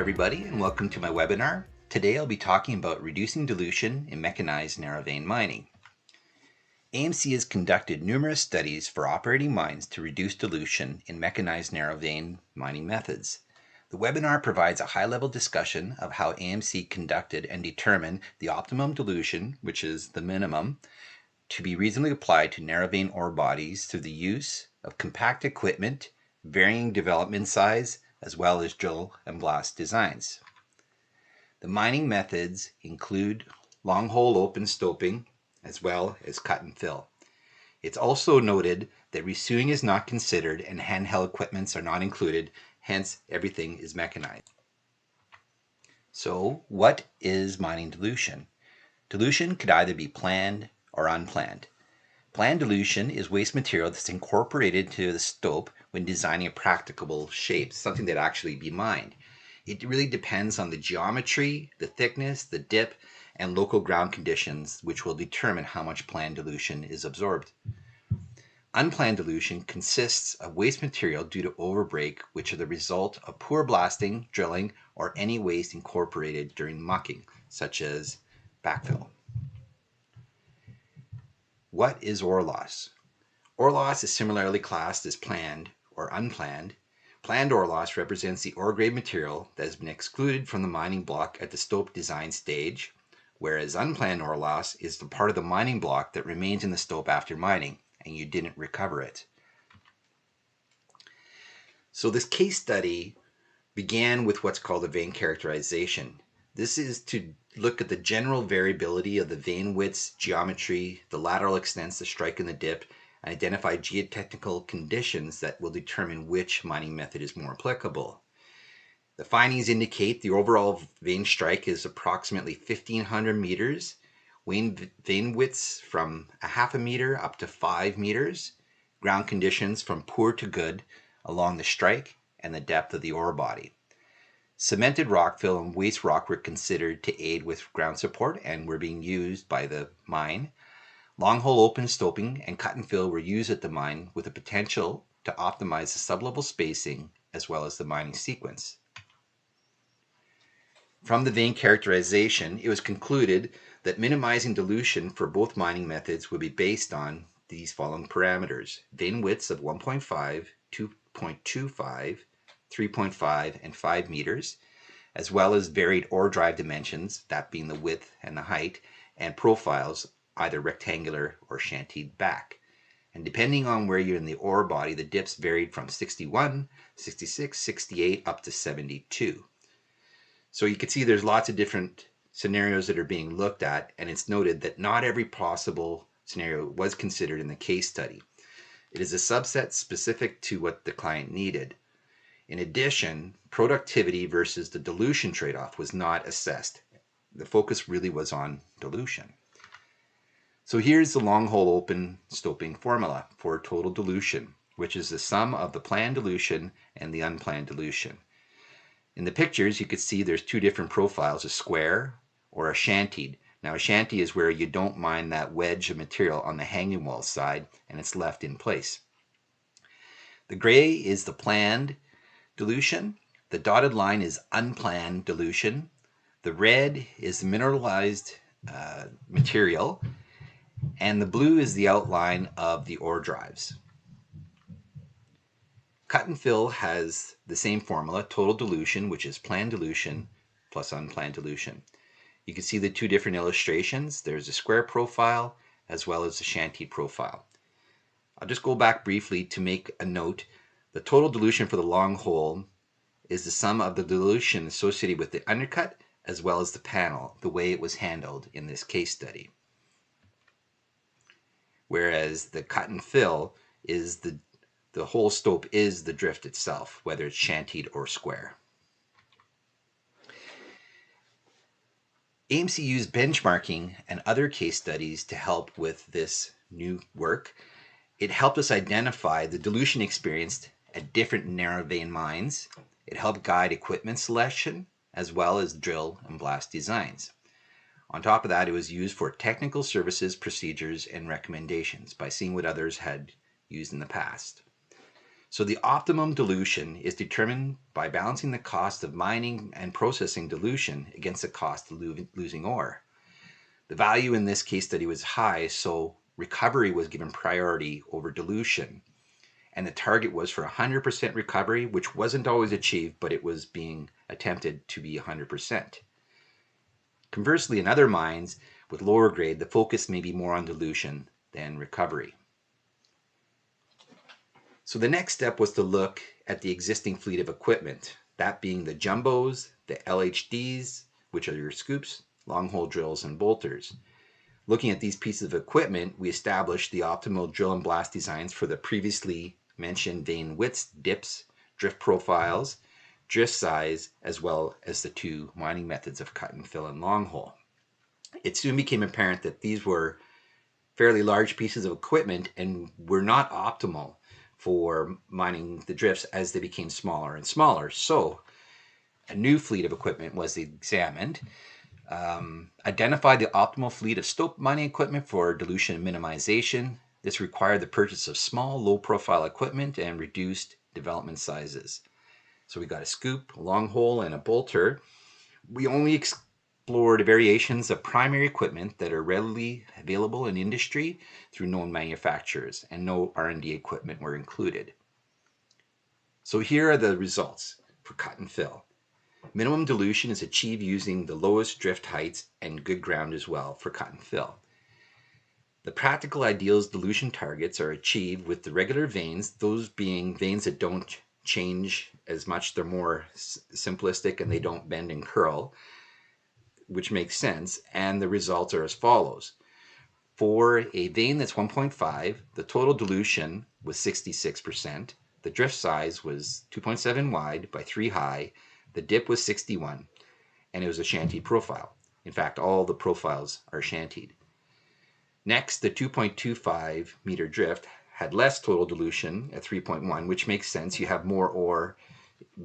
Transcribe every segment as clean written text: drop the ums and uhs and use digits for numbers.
everybody, and welcome to my webinar. Today I'll be talking about reducing dilution in mechanized narrow vein mining. AMC has conducted numerous studies for operating mines to reduce dilution in mechanized narrow vein mining methods. The webinar provides a high-level discussion of how AMC conducted and determined the optimum dilution, which is the minimum, to be reasonably applied to narrow vein ore bodies through the use of compact equipment, varying development size, as well as drill and blast designs. The mining methods include long hole open stoping as well as cut and fill. It's also noted that resuing is not considered and handheld equipments are not included, hence everything is mechanized. So what is mining dilution? Dilution could either be planned or unplanned. Planned dilution is waste material that's incorporated to the stope when designing a practicable shape, something that actually be mined. It really depends on the geometry, the thickness, the dip, and local ground conditions, which will determine how much planned dilution is absorbed. Unplanned dilution consists of waste material due to overbreak, which are the result of poor blasting, drilling, or any waste incorporated during mucking, such as backfill. What is ore loss? Ore loss is similarly classed as planned or unplanned. Planned ore loss represents the ore grade material that has been excluded from the mining block at the stope design stage, whereas unplanned ore loss is the part of the mining block that remains in the stope after mining and you didn't recover it. So this case study began with what's called a vein characterization. This is to look at the general variability of the vein widths, geometry, the lateral extents, the strike and the dip, and identify geotechnical conditions that will determine which mining method is more applicable. The findings indicate the overall vein strike is approximately 1,500 meters, vein widths from a half a meter up to 5 meters, ground conditions from poor to good along the strike and the depth of the ore body. Cemented rockfill and waste rock were considered to aid with ground support and were being used by the mine. Long hole open stoping and cut and fill were used at the mine with the potential to optimize the sublevel spacing as well as the mining sequence. From the vein characterization, it was concluded that minimizing dilution for both mining methods would be based on these following parameters: vein widths of 1.5, 2.25, 3.5, and 5 meters, as well as varied ore drive dimensions, that being the width and the height, and profiles, either rectangular or shanty-back. And depending on where you're in the ore body, the dips varied from 61, 66, 68, up to 72. So you can see there's lots of different scenarios that are being looked at, and it's noted that not every possible scenario was considered in the case study. It is a subset specific to what the client needed. In addition, productivity versus the dilution trade-off was not assessed. The focus really was on dilution. So here's the long hole open stoping formula for total dilution, which is the sum of the planned dilution and the unplanned dilution. In the pictures, you could see there's two different profiles, a square or a shantied. Now a shanty is where you don't mine that wedge of material on the hanging wall side and it's left in place. The gray is the planned dilution. The dotted line is unplanned dilution. The red is the mineralized material, and the blue is the outline of the ore drives. Cut and fill has the same formula, total dilution, which is planned dilution plus unplanned dilution. You can see the two different illustrations. There's a square profile as well as a shanty profile. I'll just go back briefly to make a note. The total dilution for the long hole is the sum of the dilution associated with the undercut as well as the panel, the way it was handled in this case study. Whereas the cut and fill is the whole stope is the drift itself, whether it's shantied or square. AMC used benchmarking and other case studies to help with this new work. It helped us identify the dilution experienced at different narrow vein mines. It helped guide equipment selection as well as drill and blast designs. On top of that, it was used for technical services, procedures, and recommendations by seeing what others had used in the past. So the optimum dilution is determined by balancing the cost of mining and processing dilution against the cost of losing ore. The value in this case study was high, so recovery was given priority over dilution. And the target was for 100% recovery, which wasn't always achieved, but it was being attempted to be 100%. Conversely, in other mines with lower grade, the focus may be more on dilution than recovery. So the next step was to look at the existing fleet of equipment, that being the jumbos, the LHDs, which are your scoops, long hole drills, and bolters. Looking at these pieces of equipment, we established the optimal drill and blast designs for the previously mentioned vein widths, dips, drift profiles, drift size, as well as the two mining methods of cut and fill and long hole. It soon became apparent that these were fairly large pieces of equipment and were not optimal for mining the drifts as they became smaller and smaller. So a new fleet of equipment was examined, identified the optimal fleet of stope mining equipment for dilution and minimization. This required the purchase of small, low-profile equipment and reduced development sizes. So we got a scoop, a long hole, and a bolter. We only explored variations of primary equipment that are readily available in industry through known manufacturers, and no R&D equipment were included. So here are the results for cut and fill. Minimum dilution is achieved using the lowest drift heights and good ground as well for cut and fill. The practical ideals dilution targets are achieved with the regular veins, those being veins that don't change as much. They're more simplistic and they don't bend and curl, which makes sense, and the results are as follows. For a vein that's 1.5, the total dilution was 66%, the drift size was 2.7 wide by 3 high, the dip was 61, and it was a shanty profile. In fact, all the profiles are shantied. Next, the 2.25 meter drift had less total dilution at 3.1, which makes sense. You have more ore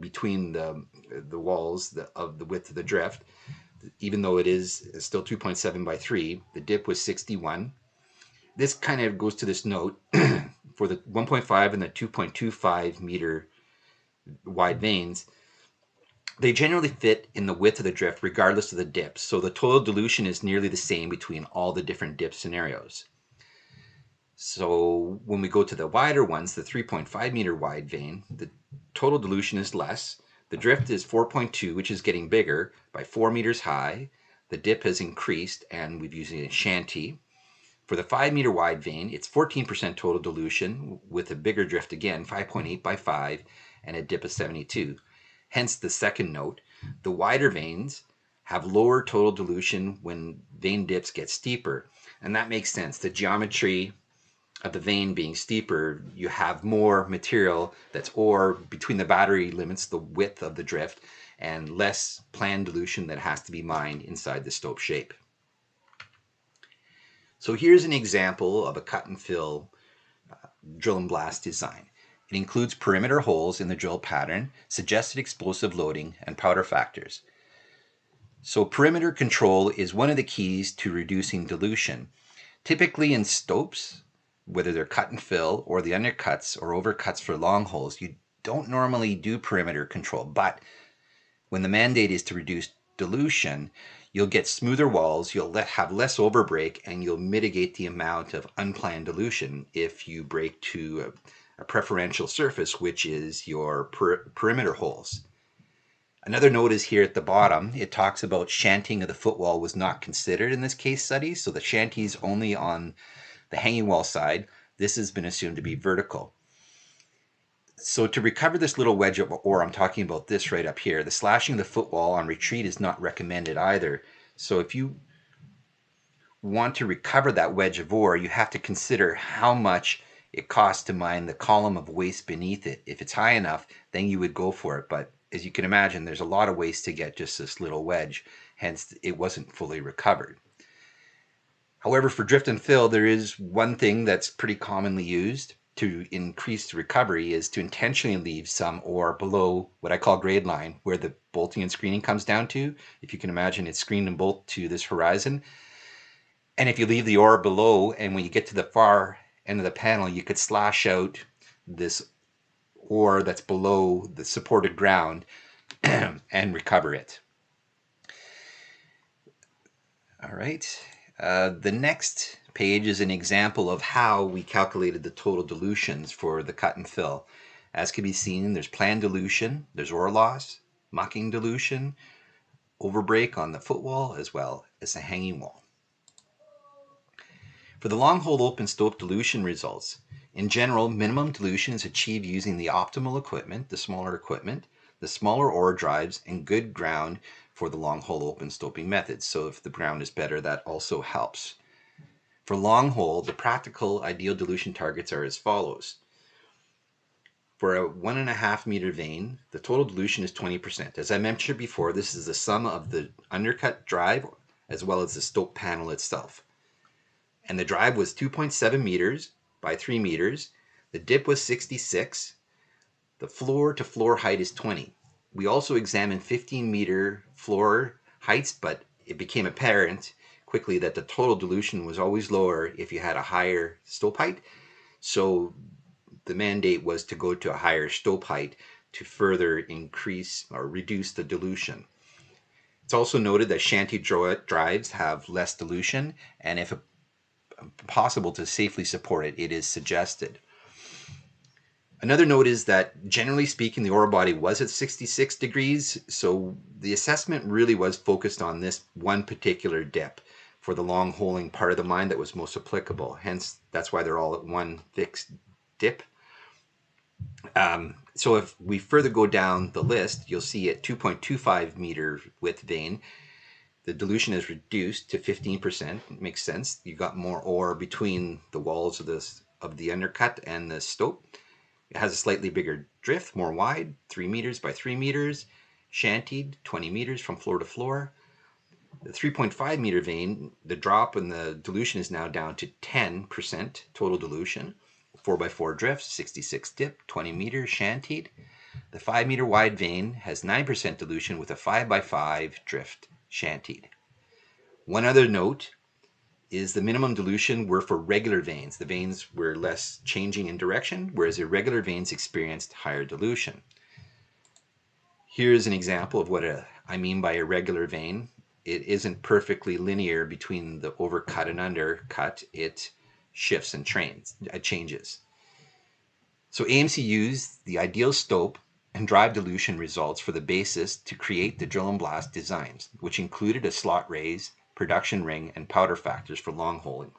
between the walls of the width of the drift. Even though it is still 2.7 by 3, the dip was 61. This kind of goes to this note for the 1.5 and the 2.25 meter wide veins. They generally fit in the width of the drift regardless of the dip, so the total dilution is nearly the same between all the different dip scenarios. So when we go to the wider ones, the 3.5 meter wide vein, the total dilution is less. The drift is 4.2, which is getting bigger by 4 meters high. The dip has increased, and we've used a shanty. For the 5 meter wide vein, it's 14% total dilution with a bigger drift again, 5.8 by 5, and a dip of 72. Hence the second note, the wider veins have lower total dilution when vein dips get steeper. And that makes sense. The geometry of the vein being steeper, you have more material that's ore between the battery limits, the width of the drift, and less planned dilution that has to be mined inside the stope shape. So here's an example of a cut and fill drill and blast design. It includes perimeter holes in the drill pattern, suggested explosive loading, and powder factors. So perimeter control is one of the keys to reducing dilution. Typically in stopes, whether they're cut and fill or the undercuts or overcuts for long holes, you don't normally do perimeter control, but when the mandate is to reduce dilution, you'll get smoother walls, you'll have less overbreak, and you'll mitigate the amount of unplanned dilution if you break to a preferential surface, which is your perimeter holes. Another note is here at the bottom. It talks about shantying of the footwall was not considered in this case study, so the shanty is only on the hanging wall side. This has been assumed to be vertical. So to recover this little wedge of ore, I'm talking about this right up here, the slashing of the footwall on retreat is not recommended either. So if you want to recover that wedge of ore, you have to consider how much it costs to mine the column of waste beneath it. If it's high enough, then you would go for it. But as you can imagine, there's a lot of waste to get just this little wedge, hence it wasn't fully recovered. However, for drift and fill, there is one thing that's pretty commonly used to increase recovery is to intentionally leave some ore below what I call grade line, where the bolting and screening comes down to. If you can imagine, it's screened and bolt to this horizon. And if you leave the ore below, and when you get to the far end of the panel, you could slash out this ore that's below the supported ground and recover it. All right. The next page is an example of how we calculated the total dilutions for the cut and fill. As can be seen, there's planned dilution, there's ore loss, mucking dilution, overbreak on the footwall, as well as the hanging wall. For the long hole open stope dilution results, in general, minimum dilution is achieved using the optimal equipment, the smaller ore drives, and good ground for the long hole open stoping method. So if the ground is better, that also helps. For long hole, the practical ideal dilution targets are as follows. For a 1.5 meter vein, the total dilution is 20%. As I mentioned before, this is the sum of the undercut drive as well as the stope panel itself. And the drive was 2.7 meters by 3 meters. The dip was 66. The floor to floor height is 20. We also examined 15-meter floor heights, but it became apparent quickly that the total dilution was always lower if you had a higher stope height. So the mandate was to go to a higher stope height to further increase or reduce the dilution. It's also noted that shanty drives have less dilution, and if possible to safely support it, it is suggested. Another note is that generally speaking, the ore body was at 66 degrees, so the assessment really was focused on this one particular dip for the long holing part of the mine that was most applicable. Hence, that's why they're all at one fixed dip. So if we further go down the list, you'll see at 2.25 meter width vein, the dilution is reduced to 15%. It makes sense. You got more ore between the walls of the undercut and the stope. It has a slightly bigger drift, more wide, 3 meters by 3 meters, shantied 20 meters from floor to floor. The 3.5 meter vein, the drop in the dilution is now down to 10% total dilution. 4x4 drift, 66 dip, 20 meters shantied. The 5 meter wide vein has 9% dilution with a 5x5 drift shantied. One other note is the minimum dilution were for regular veins. The veins were less changing in direction, whereas irregular veins experienced higher dilution. Here's an example of what I mean by irregular vein. It isn't perfectly linear between the overcut and undercut. It shifts and changes. So AMC used the ideal stope and drive dilution results for the basis to create the drill and blast designs, which included a slot raise, production ring, and powder factors for long holing.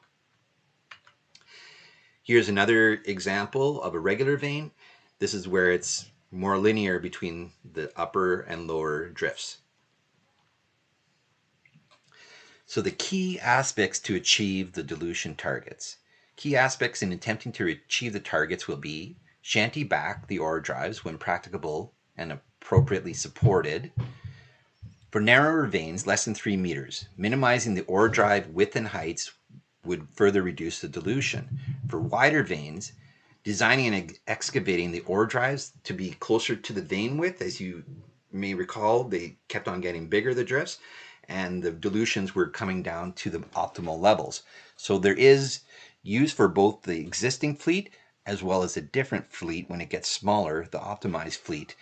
Here's another example of a regular vein. This is where it's more linear between the upper and lower drifts. So the key aspects to achieve the dilution targets. Key aspects in attempting to achieve the targets will be shanty-back the ore drives when practicable and appropriately supported. For narrower veins, less than 3 meters, minimizing the ore drive width and heights would further reduce the dilution. For wider veins, designing and excavating the ore drives to be closer to the vein width. As you may recall, they kept on getting bigger, the drifts, and the dilutions were coming down to the optimal levels. So there is use for both the existing fleet as well as a different fleet when it gets smaller, the optimized fleet,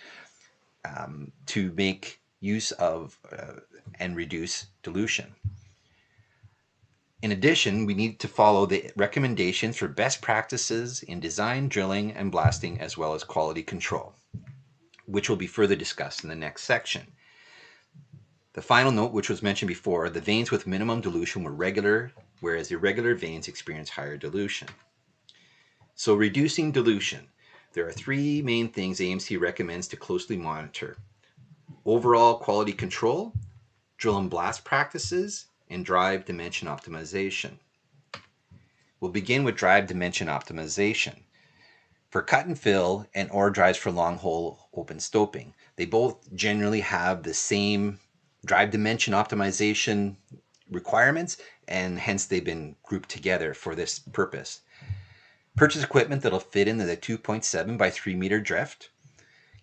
to make use of and reduce dilution. In addition, we need to follow the recommendations for best practices in design, drilling, and blasting, as well as quality control, which will be further discussed in the next section. The final note, which was mentioned before, the veins with minimum dilution were regular, whereas irregular veins experienced higher dilution. So reducing dilution. There are 3 main things AMC recommends to closely monitor: overall quality control, drill and blast practices, and drive dimension optimization. We'll begin with drive dimension optimization. For cut and fill and ore drives for long hole open stoping, they both generally have the same drive dimension optimization requirements, and hence they've been grouped together for this purpose. Purchase equipment that'll fit into the 2.7 by 3 meter drift.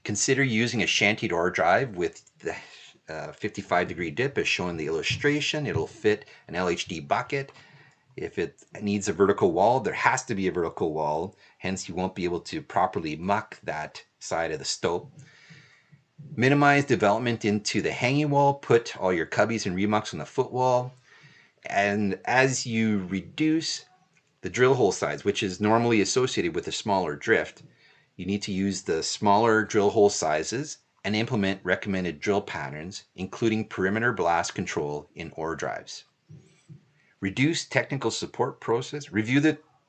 Consider using a shantied ore drive with the 55 degree dip as shown in the illustration. It'll fit an LHD bucket. If it needs a vertical wall, there has to be a vertical wall. Hence, you won't be able to properly muck that side of the stope. Minimize development into the hanging wall. Put all your cubbies and remucks on the footwall. And as you reduce the drill hole size, which is normally associated with a smaller drift, you need to use the smaller drill hole sizes and implement recommended drill patterns, including perimeter blast control in ore drives. Review the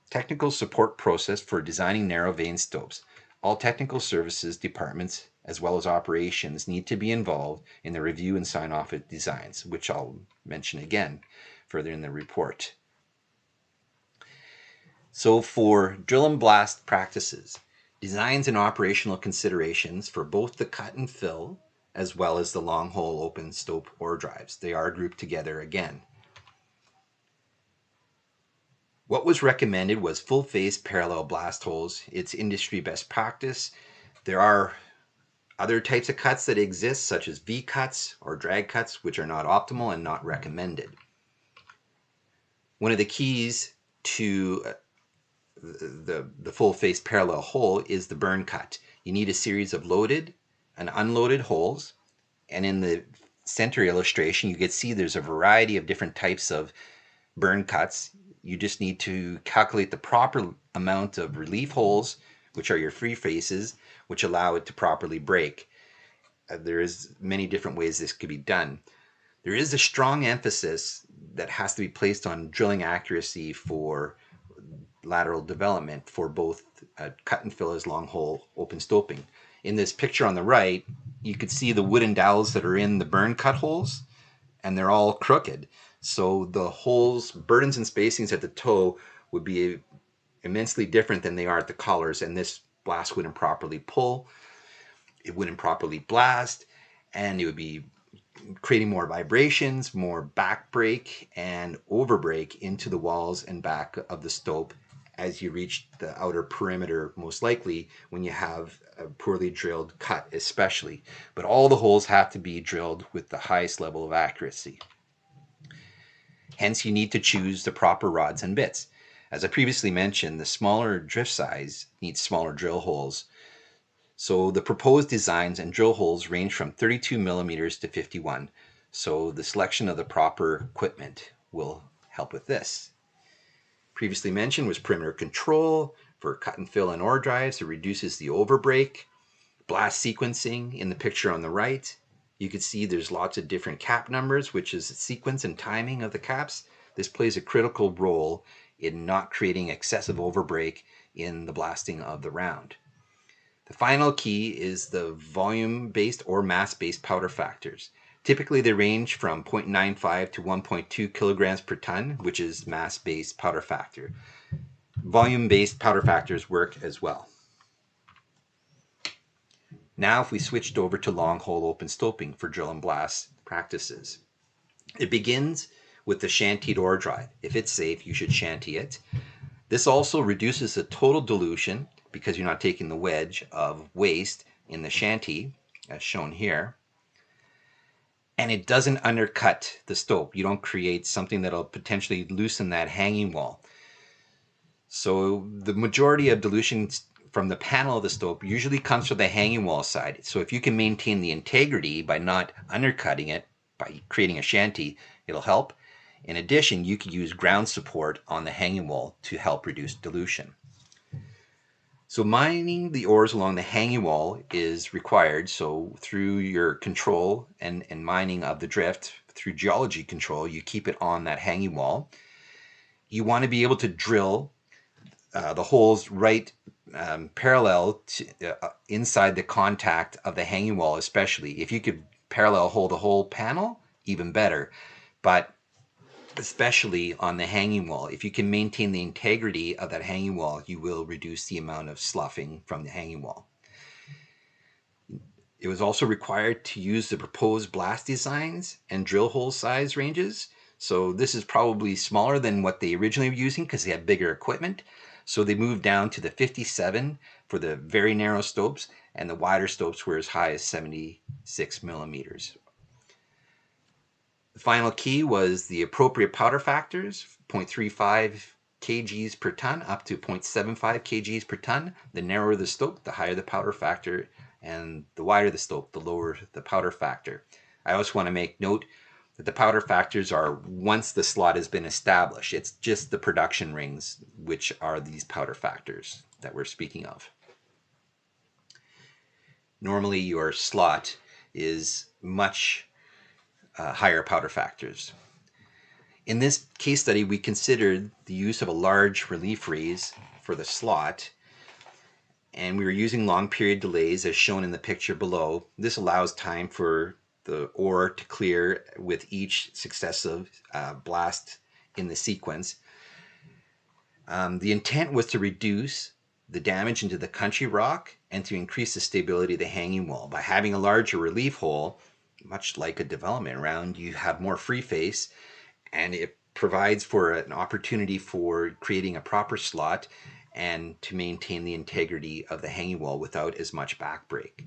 technical support process for designing narrow vein stopes. All technical services departments as well as operations need to be involved in the review and sign off of designs, which I'll mention again further in the report. So for drill and blast practices, designs and operational considerations for both the cut and fill as well as the long hole open stope ore drives. They are grouped together again. What was recommended was full face parallel blast holes. It's industry best practice. There are other types of cuts that exist, such as V cuts or drag cuts, which are not optimal and not recommended. One of the keys to the full face parallel hole is the burn cut. You need a series of loaded and unloaded holes, and in the center illustration you can see there's a variety of different types of burn cuts. You just need to calculate the proper amount of relief holes, which are your free faces, which allow it to properly break. There is many different ways this could be done. There is a strong emphasis that has to be placed on drilling accuracy for lateral development for both cut and fill as long hole open stoping. In this picture on the right, you could see the wooden dowels that are in the burn cut holes, and they're all crooked. So the holes, burdens and spacings at the toe would be immensely different than they are at the collars, and this blast wouldn't properly pull, it wouldn't properly blast, and it would be creating more vibrations, more back break and over break into the walls and back of the stope as you reach the outer perimeter, most likely when you have a poorly drilled cut especially. But all the holes have to be drilled with the highest level of accuracy. Hence, you need to choose the proper rods and bits. As I previously mentioned, the smaller drift size needs smaller drill holes. So the proposed designs and drill holes range from 32 millimeters to 51. So the selection of the proper equipment will help with this. Previously mentioned was perimeter control for cut and fill and ore drives. It reduces the overbreak. Blast sequencing in the picture on the right. You can see there's lots of different cap numbers, which is the sequence and timing of the caps. This plays a critical role in not creating excessive overbreak in the blasting of the round. The final key is the volume-based or mass-based powder factors. Typically they range from 0.95 to 1.2 kilograms per ton, which is mass-based powder factor. Volume-based powder factors work as well. Now if we switched over to long hole open stoping for drill and blast practices. It begins with the shantied ore drive. If it's safe, you should shanty it. This also reduces the total dilution because you're not taking the wedge of waste in the shanty, as shown here. And it doesn't undercut the stope. You don't create something that'll potentially loosen that hanging wall. So the majority of dilution from the panel of the stope usually comes from the hanging wall side. So if you can maintain the integrity by not undercutting it, by creating a shanty, it'll help. In addition, you can use ground support on the hanging wall to help reduce dilution. So mining the ores along the hanging wall is required. So through your control and mining of the drift, through geology control, you keep it on that hanging wall. You want to be able to drill the holes right parallel to, inside the contact of the hanging wall, especially. If you could parallel hold the whole panel, even better. But especially on the hanging wall, if you can maintain the integrity of that hanging wall, you will reduce the amount of sloughing from the hanging wall. It was also required to use the proposed blast designs and drill hole size ranges. So this is probably smaller than what they originally were using because they had bigger equipment. So they moved down to the 57 for the very narrow stopes, and the wider stopes were as high as 76 millimeters. The final key was the appropriate powder factors, 0.35 kgs per ton up to 0.75 kgs per ton. The narrower the stope, the higher the powder factor, and the wider the stope, the lower the powder factor. I also want to make note that the powder factors are once the slot has been established. It's just the production rings which are these powder factors that we're speaking of. Normally your slot is much higher powder factors. In this case study, we considered the use of a large relief raise for the slot, and we were using long period delays as shown in the picture below. This allows time for the ore to clear with each successive blast in the sequence. The intent was to reduce the damage into the country rock and to increase the stability of the hanging wall. By having a larger relief hole, much like a development round, you have more free face, and it provides for an opportunity for creating a proper slot and to maintain the integrity of the hanging wall without as much backbreak.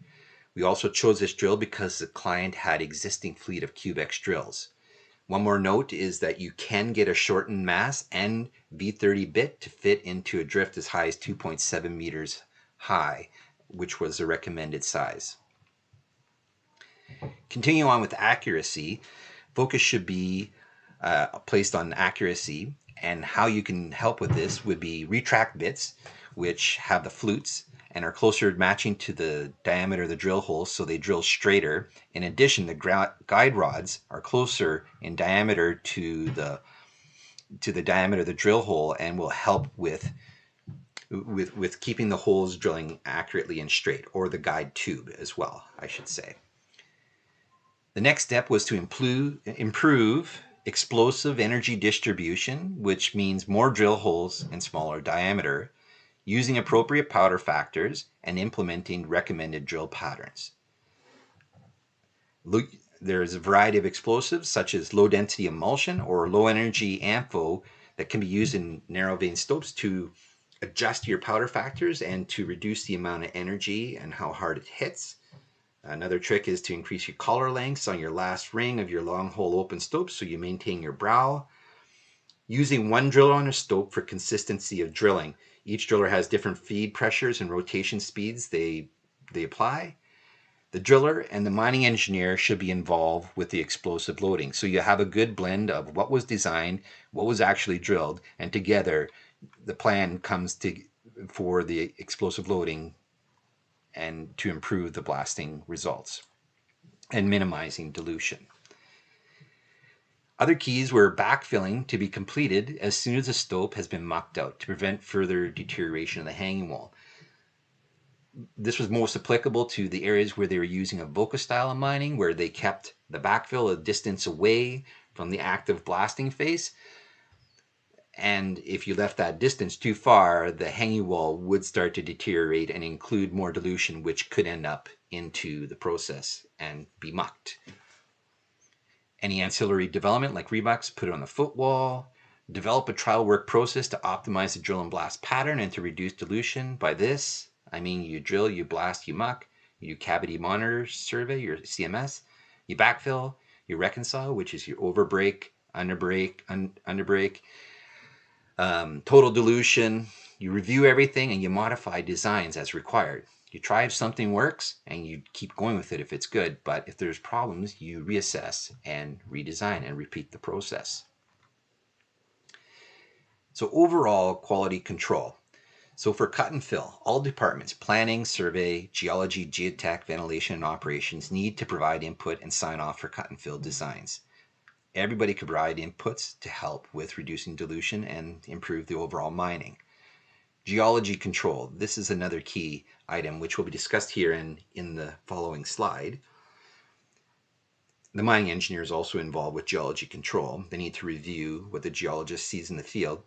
We also chose this drill because the client had existing fleet of Cubex drills. One more note is that you can get a shortened mass and V30 bit to fit into a drift as high as 2.7 meters high, which was the recommended size. Continuing on with accuracy, focus should be placed on accuracy, and how you can help with this would be retract bits, which have the flutes and are closer matching to the diameter of the drill hole, so they drill straighter. In addition, the guide rods are closer in diameter to the diameter of the drill hole and will help with keeping the holes drilling accurately and straight, or the guide tube as well, I should say. The next step was to improve explosive energy distribution, which means more drill holes and smaller diameter, using appropriate powder factors, and implementing recommended drill patterns. There's a variety of explosives such as low density emulsion or low energy AMPHO that can be used in narrow vein stopes to adjust your powder factors and to reduce the amount of energy and how hard it hits. Another trick is to increase your collar lengths on your last ring of your long hole open stope so you maintain your brow. Using one driller on a stope for consistency of drilling. Each driller has different feed pressures and rotation speeds they apply. The driller and the mining engineer should be involved with the explosive loading, so you have a good blend of what was designed, what was actually drilled, and together the plan comes for the explosive loading and to improve the blasting results and minimizing dilution. Other keys were backfilling to be completed as soon as the stope has been mucked out to prevent further deterioration of the hanging wall. This was most applicable to the areas where they were using a Voca style of mining, where they kept the backfill a distance away from the active blasting face. And if you left that distance too far, the hanging wall would start to deteriorate and include more dilution, which could end up into the process and be mucked. Any ancillary development like rebucks, put it on the footwall. Develop a trial work process to optimize the drill and blast pattern and to reduce dilution. By this, I mean you drill, you blast, you muck, you do cavity monitor survey, your CMS, you backfill, you reconcile, which is your overbreak, underbreak, total dilution. You review everything and you modify designs as required. You try if something works and you keep going with it if it's good, but if there's problems, you reassess and redesign and repeat the process. So overall quality control. So for cut and fill, all departments, planning, survey, geology, geotech, ventilation, and operations need to provide input and sign off for cut and fill designs. Everybody can provide inputs to help with reducing dilution and improve the overall mining. Geology control. This is another key item which will be discussed here in the following slide. The mining engineer is also involved with geology control. They need to review what the geologist sees in the field.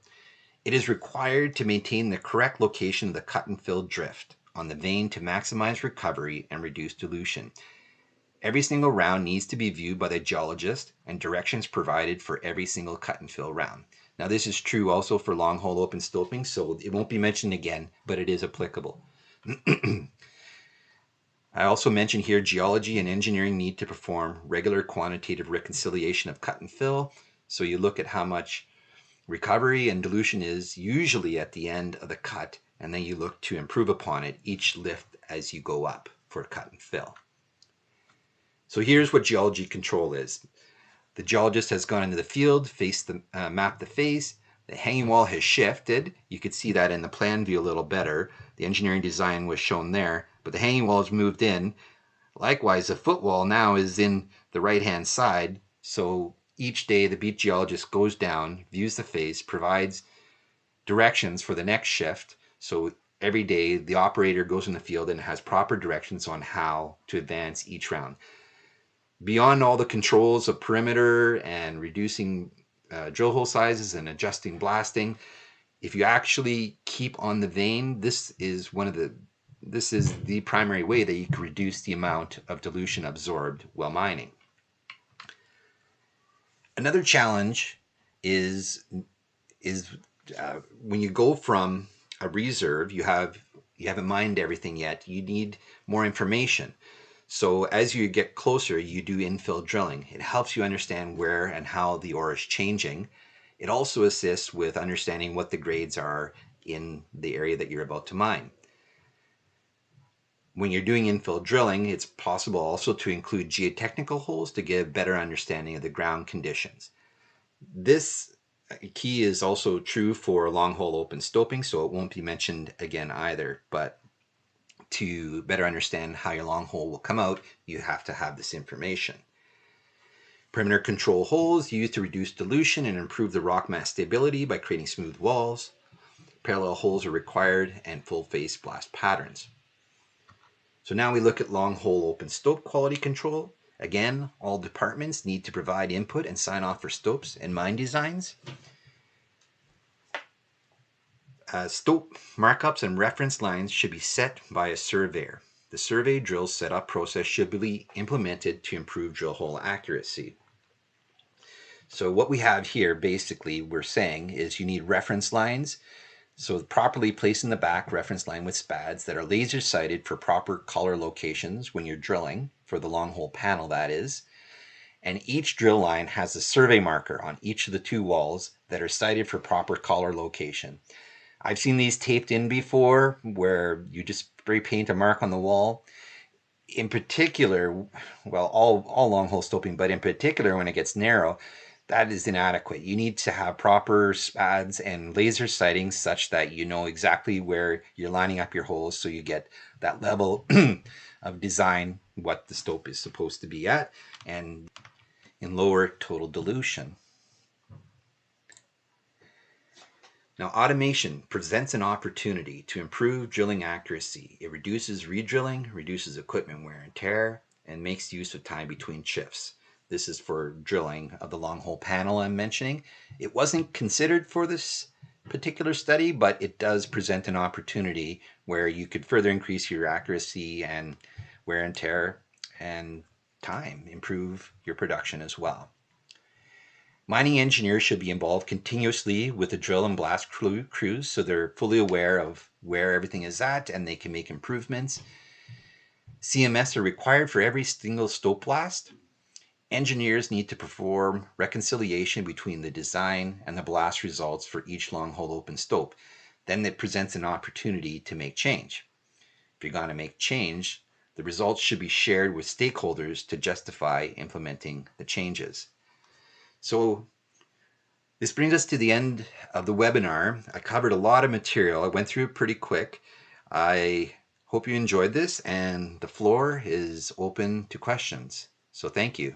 It is required to maintain the correct location of the cut and fill drift on the vein to maximize recovery and reduce dilution. Every single round needs to be viewed by the geologist and directions provided for every single cut and fill round. Now this is true also for long hole open stoping, so it won't be mentioned again, but it is applicable. I also mentioned here geology and engineering need to perform regular quantitative reconciliation of cut and fill. So you look at how much recovery and dilution is usually at the end of the cut, and then you look to improve upon it each lift as you go up for cut and fill. So here's what geology control is. The geologist has gone into the field, mapped the face. The hanging wall has shifted. You could see that in the plan view a little better. The engineering design was shown there, but the hanging wall has moved in. Likewise, the footwall now is in the right-hand side. So each day the beat geologist goes down, views the face, provides directions for the next shift. So every day the operator goes in the field and has proper directions on how to advance each round. Beyond all the controls of perimeter and reducing drill hole sizes and adjusting blasting, if you actually keep on the vein, this is the primary way that you can reduce the amount of dilution absorbed while mining. Another challenge is when you go from a reserve, you haven't mined everything yet. You need more information. So as you get closer, you do infill drilling. It helps you understand where and how the ore is changing. It also assists with understanding what the grades are in the area that you're about to mine. When you're doing infill drilling, it's possible also to include geotechnical holes to give better understanding of the ground conditions. This key is also true for long hole open stoping, so it won't be mentioned again either, but to better understand how your long hole will come out, you have to have this information. Perimeter control holes used to reduce dilution and improve the rock mass stability by creating smooth walls. Parallel holes are required and full face blast patterns. So now we look at long hole open stope quality control. Again, all departments need to provide input and sign off for stopes and mine designs. Stope markups and reference lines should be set by a surveyor. The survey drill setup process should be implemented to improve drill hole accuracy. So what we have here, basically, we're saying is you need reference lines. So properly place in the back reference line with spads that are laser sighted for proper color locations when you're drilling, for the long hole panel that is. And each drill line has a survey marker on each of the two walls that are sighted for proper color location. I've seen these taped in before where you just spray paint a mark on the wall. In particular, well, all long hole stoping, but in particular when it gets narrow, that is inadequate. You need to have proper spads and laser sighting such that you know exactly where you're lining up your holes, so you get that level of design, what the stope is supposed to be at, and in lower total dilution. Now, automation presents an opportunity to improve drilling accuracy. It reduces redrilling, reduces equipment wear and tear, and makes use of time between shifts. This is for drilling of the long hole panel I'm mentioning. It wasn't considered for this particular study, but it does present an opportunity where you could further increase your accuracy and wear and tear and time, improve your production as well. Mining engineers should be involved continuously with the drill and blast crews so they're fully aware of where everything is at and they can make improvements. CMS are required for every single stope blast. Engineers need to perform reconciliation between the design and the blast results for each long hole open stope. Then it presents an opportunity to make change. If you're going to make change, the results should be shared with stakeholders to justify implementing the changes. So this brings us to the end of the webinar. I covered a lot of material. I went through it pretty quick. I hope you enjoyed this, and the floor is open to questions. So thank you.